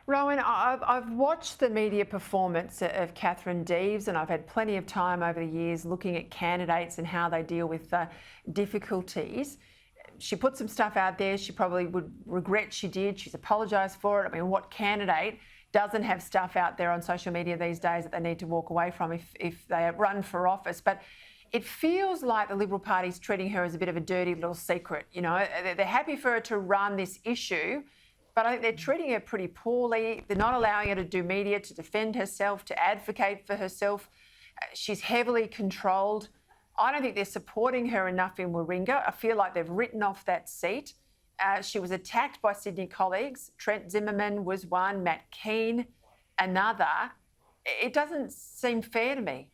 Rowan, I've watched the media performance of Katherine Deves, and I've had plenty of time over the years looking at candidates and how they deal with difficulties. She put some stuff out there she probably would regret she did. She's apologised for it. I mean, what candidate doesn't have stuff out there on social media these days that they need to walk away from if they run for office? But it feels like the Liberal Party's treating her as a bit of a dirty little secret. You know, they're happy for her to run this issue, but I think they're treating her pretty poorly. They're not allowing her to do media, to defend herself, to advocate for herself. She's heavily controlled. I don't think they're supporting her enough in Warringah. I feel like they've written off that seat. She was attacked by Sydney colleagues. Trent Zimmerman was one, Matt Keane another. It doesn't seem fair to me.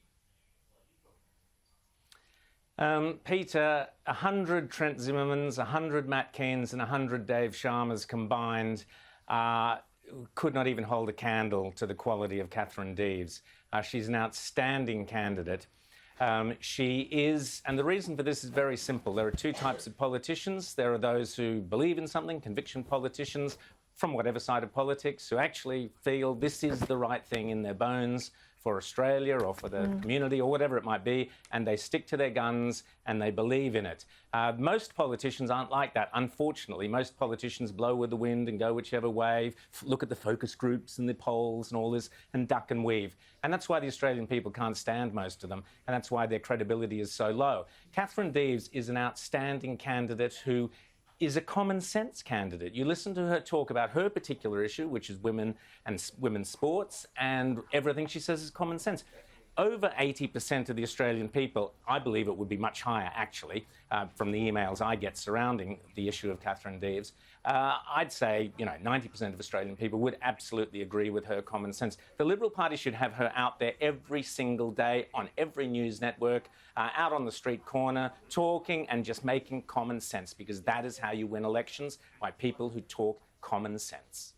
Peter, 100 Trent Zimmermans, 100 Matt Keanes and 100 Dave Sharmas combined could not even hold a candle to the quality of Katherine Deves. She's an outstanding candidate. She is, and the reason for this is very simple. There are two types of politicians. There are those who believe in something, conviction politicians from whatever side of politics, who actually feel this is the right thing in their bones for Australia or for the community or whatever it might be, and they stick to their guns and they believe in it. Most politicians aren't like that, unfortunately. Most politicians blow with the wind and go whichever way, look at the focus groups and the polls and all this, and duck and weave. And that's why the Australian people can't stand most of them, and that's why their credibility is so low. Katherine Deves is an outstanding candidate who is a common sense candidate. You listen to her talk about her particular issue, which is women and women's sports, and everything she says is common sense. Over 80% of the Australian people, I believe it would be much higher actually, from the emails I get surrounding the issue of Katherine Deves, I'd say 90% of Australian people would absolutely agree with her common sense. The Liberal Party should have her out there every single day on every news network, out on the street corner, talking and just making common sense, because that is how you win elections, by people who talk common sense.